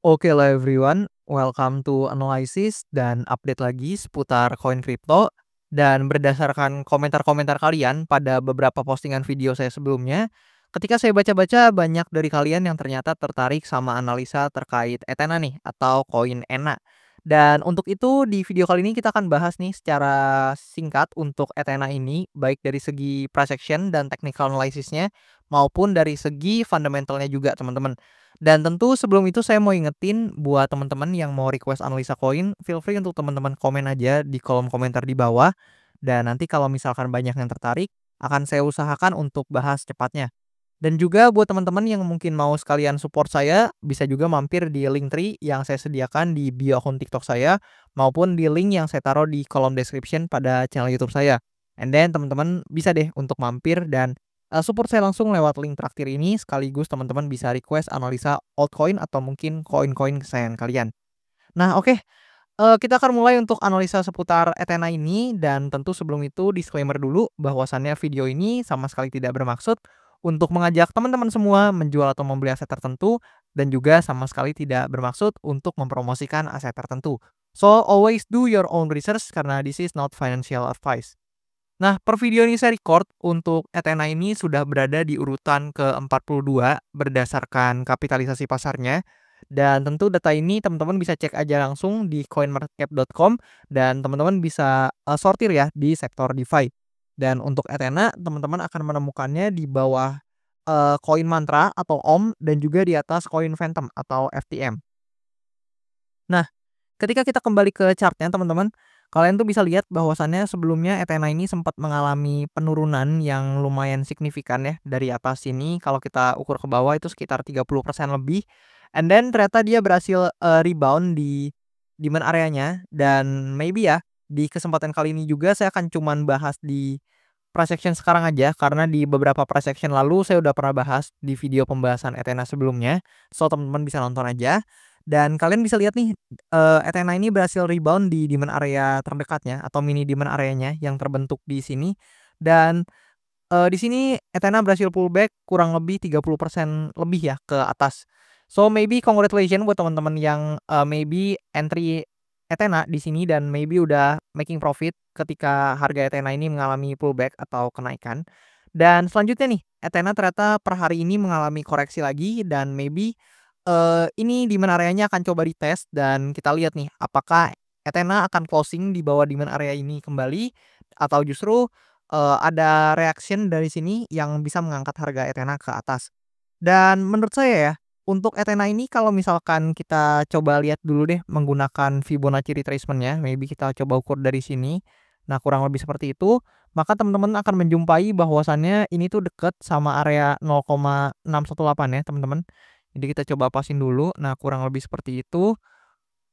Oke lah everyone, welcome to Analysis dan update lagi seputar koin kripto. Dan berdasarkan komentar-komentar kalian pada beberapa postingan video saya sebelumnya, ketika saya baca-baca banyak dari kalian yang ternyata tertarik sama analisa terkait Ethena nih atau koin ENA. Dan untuk itu di video kali ini kita akan bahas nih secara singkat untuk Ethena ini baik dari segi price action dan technical analysisnya maupun dari segi fundamentalnya juga teman-teman. Dan tentu sebelum itu saya mau ingetin buat teman-teman yang mau request analisa koin, feel free untuk teman-teman komen aja di kolom komentar di bawah. Dan nanti kalau misalkan banyak yang tertarik, akan saya usahakan untuk bahas cepatnya. Dan juga buat teman-teman yang mungkin mau sekalian support saya, bisa juga mampir di Linktree yang saya sediakan di bio akun TikTok saya, maupun di link yang saya taruh di kolom description pada channel YouTube saya. And then teman-teman bisa deh untuk mampir dan support saya langsung lewat link traktir ini, sekaligus teman-teman bisa request analisa altcoin atau mungkin koin-koin kesayangan kalian. Nah, oke, kita akan mulai untuk analisa seputar Ethena ini dan tentu sebelum itu disclaimer dulu bahwasannya video ini sama sekali tidak bermaksud untuk mengajak teman-teman semua menjual atau membeli aset tertentu dan juga sama sekali tidak bermaksud untuk mempromosikan aset tertentu. So, always do your own research karena this is not financial advice. Nah, per video ini saya record untuk Ethena ini sudah berada di urutan ke-42 berdasarkan kapitalisasi pasarnya. Dan tentu data ini teman-teman bisa cek aja langsung di coinmarketcap.com dan teman-teman bisa sortir ya di sektor DeFi. Dan untuk Ethena teman-teman akan menemukannya di bawah koin Mantra atau OM dan juga di atas koin Phantom atau FTM. Nah, ketika kita kembali ke chartnya teman-teman, kalian tuh bisa lihat bahwasannya sebelumnya Ethena ini sempat mengalami penurunan yang lumayan signifikan ya dari atas sini kalau kita ukur ke bawah itu sekitar 30% lebih. And then ternyata dia berhasil rebound di demand areanya dan maybe ya di kesempatan kali ini juga saya akan cuman bahas di price action sekarang aja karena di beberapa price action lalu saya udah pernah bahas di video pembahasan Ethena sebelumnya. So teman-teman bisa nonton aja. Dan kalian bisa lihat nih, Ethena ini berhasil rebound di demand area terdekatnya atau mini demand areanya yang terbentuk di sini. Dan, di sini Ethena berhasil pullback kurang lebih 30% lebih ya ke atas. So maybe congratulations buat teman-teman yang, maybe entry Ethena di sini dan maybe udah making profit ketika harga Ethena ini mengalami pullback atau kenaikan. Dan selanjutnya nih, Ethena ternyata per hari ini mengalami koreksi lagi dan maybe ini demand areanya akan coba dites dan kita lihat nih apakah Ethena akan closing di bawah demand area ini kembali atau justru, ada reaction dari sini yang bisa mengangkat harga Ethena ke atas. Dan menurut saya ya, untuk Ethena ini kalau misalkan kita coba lihat dulu deh menggunakan Fibonacci retracement-nya, maybe kita coba ukur dari sini. Nah, kurang lebih seperti itu, maka teman-teman akan menjumpai bahwasannya ini tuh dekat sama area 0,618 ya, teman-teman. Jadi kita coba pasin dulu. Nah, kurang lebih seperti itu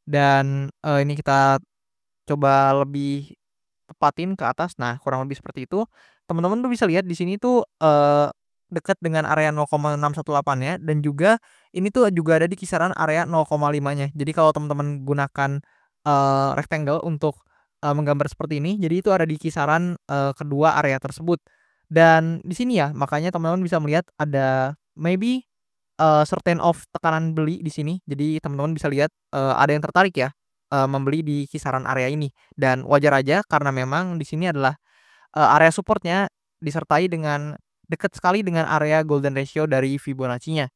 dan, ini kita coba lebih tepatin ke atas. Nah, kurang lebih seperti itu. Teman-teman tuh bisa lihat di sini tuh, dekat dengan area 0,618-nya dan juga ini tuh juga ada di kisaran area 0,5-nya. Jadi kalau teman-teman gunakan, rectangle untuk, menggambar seperti ini, jadi itu ada di kisaran, kedua area tersebut. Dan di sini ya, makanya teman-teman bisa melihat ada maybe certain of tekanan beli di sini. Jadi teman-teman bisa lihat, ada yang tertarik ya, membeli di kisaran area ini dan wajar aja karena memang di sini adalah, area supportnya disertai dengan dekat sekali dengan area golden ratio dari Fibonacci-nya.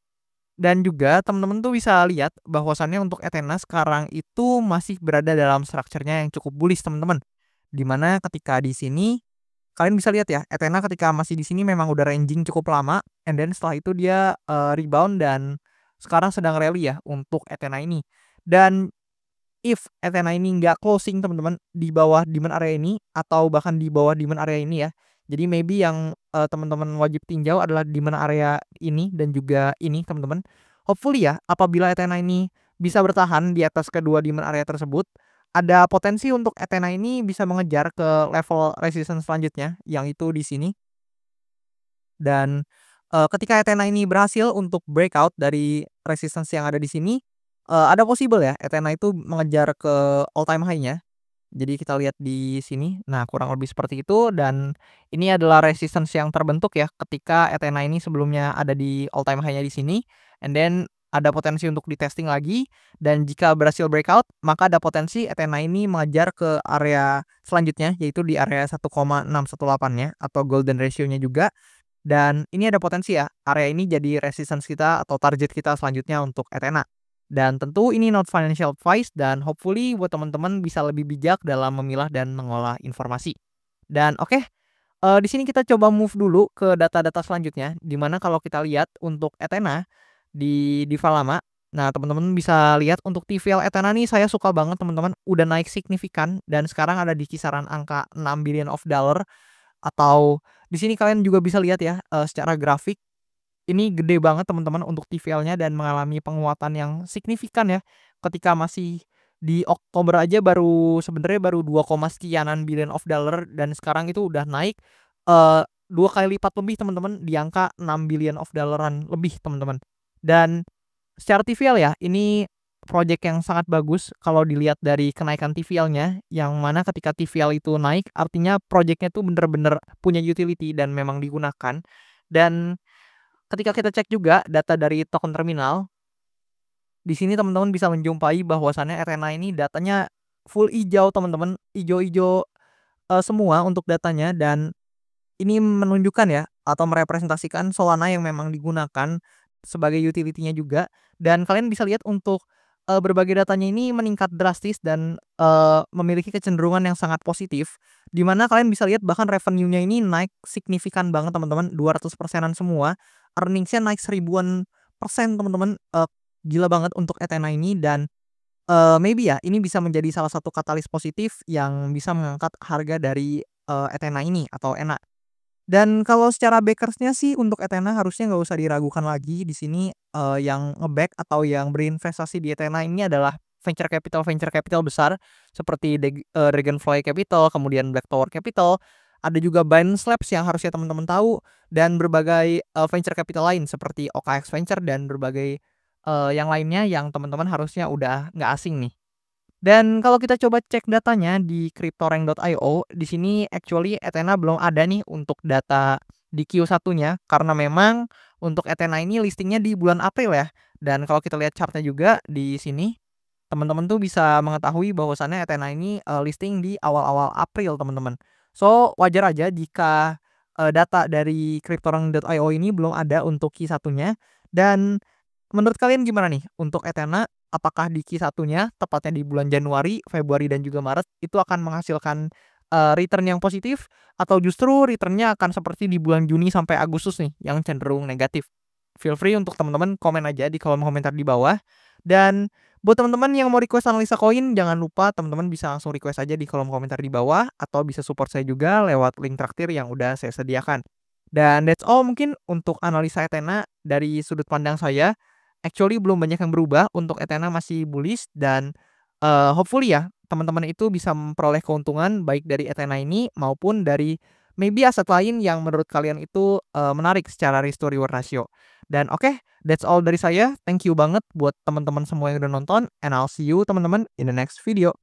Dan juga teman-teman tuh bisa lihat bahwasannya untuk Ethena sekarang itu masih berada dalam structure-nya yang cukup bullish teman-teman. Di mana ketika di sini kalian bisa lihat ya, Ethena ketika masih di sini memang udah ranging cukup lama, and then setelah itu dia, rebound dan sekarang sedang rally ya untuk Ethena ini. Dan if Ethena ini nggak closing teman-teman di bawah demand area ini atau bahkan di bawah demand area ini ya. Jadi maybe yang, teman-teman wajib tinjau adalah demand area ini dan juga ini teman-teman. Hopefully ya apabila Ethena ini bisa bertahan di atas kedua demand area tersebut, ada potensi untuk Ethena ini bisa mengejar ke level resistance selanjutnya yang itu di sini. Dan, ketika Ethena ini berhasil untuk breakout dari resistance yang ada di sini, ada possible ya Ethena itu mengejar ke all time high-nya. Jadi kita lihat di sini, nah kurang lebih seperti itu dan ini adalah resistance yang terbentuk ya ketika Ethena ini sebelumnya ada di all time high-nya di sini and then ada potensi untuk di-testing lagi, dan jika berhasil breakout, maka ada potensi Ethena ini mengejar ke area selanjutnya, yaitu di area 1,618 ya, atau golden ratio-nya juga. Dan ini ada potensi ya, area ini jadi resistance kita atau target kita selanjutnya untuk Ethena. Dan tentu ini not financial advice, dan hopefully buat teman-teman bisa lebih bijak dalam memilah dan mengolah informasi. Dan oke, di sini kita coba move dulu ke data-data selanjutnya, di mana kalau kita lihat untuk Ethena di Divalama, nah teman-teman bisa lihat untuk TVL Ethena nih saya suka banget teman-teman, udah naik signifikan dan sekarang ada di kisaran angka $6 billion, atau di sini kalian juga bisa lihat ya, secara grafik ini gede banget teman-teman untuk TVL-nya dan mengalami penguatan yang signifikan ya. Ketika masih di Oktober aja sebenarnya baru 2, sekianan billion of dollar, dan sekarang itu udah naik 2 kali lipat lebih teman-teman, di angka $6 billion lebih teman-teman. Dan secara TVL ya, ini project yang sangat bagus kalau dilihat dari kenaikan TVL-nya, yang mana ketika TVL itu naik artinya project-nya tuh bener-bener punya utility dan memang digunakan. Dan ketika kita cek juga data dari token terminal, di sini teman-teman bisa menjumpai bahwasannya Ethena ini datanya full hijau teman-teman, ijo-ijo semua untuk datanya, dan ini menunjukkan ya atau merepresentasikan Solana yang memang digunakan sebagai utility-nya juga. Dan kalian bisa lihat untuk berbagai datanya ini meningkat drastis dan memiliki kecenderungan yang sangat positif, di mana kalian bisa lihat bahkan revenue-nya ini naik signifikan banget teman-teman, 200%-an semua. Earnings-nya naik 1000-an% teman-teman, gila banget untuk Ethena ini. Dan maybe ya ini bisa menjadi salah satu katalis positif yang bisa mengangkat harga dari Ethena ini atau ENA. Dan kalau secara backers-nya sih untuk Ethena harusnya nggak usah diragukan lagi di sini, yang nge-back atau yang berinvestasi di Ethena ini adalah venture capital besar seperti Dragonfly Capital, kemudian Black Tower Capital, ada juga Binance Labs yang harusnya teman-teman tahu, dan berbagai venture capital lain seperti OKX Venture dan berbagai yang lainnya yang teman-teman harusnya udah nggak asing nih. Dan kalau kita coba cek datanya di cryptorank.io, di sini actually Ethena belum ada nih untuk data di Q1-nya, karena memang untuk Ethena ini listingnya di bulan April ya. Dan kalau kita lihat chartnya juga di sini, teman-teman tuh bisa mengetahui bahwasannya Ethena ini listing di awal-awal April teman-teman. So wajar aja jika data dari cryptorank.io ini belum ada untuk Q1-nya. Dan menurut kalian gimana nih untuk Ethena? Apakah di Q1-nya, tepatnya di bulan Januari, Februari, dan juga Maret, itu akan menghasilkan return yang positif, atau justru return-nya akan seperti di bulan Juni sampai Agustus nih, yang cenderung negatif? Feel free untuk teman-teman komen aja di kolom komentar di bawah. Dan buat teman-teman yang mau request analisa koin, jangan lupa teman-teman bisa langsung request aja di kolom komentar di bawah, atau bisa support saya juga lewat link traktir yang udah saya sediakan. Dan that's all mungkin untuk analisa Ethena dari sudut pandang saya. Actually belum banyak yang berubah, untuk Ethena masih bullish, dan hopefully ya teman-teman itu bisa memperoleh keuntungan baik dari Ethena ini maupun dari maybe aset lain yang menurut kalian itu menarik secara risk to reward ratio. Dan oke, that's all dari saya. Thank you banget buat teman-teman semua yang udah nonton, and I'll see you teman-teman in the next video.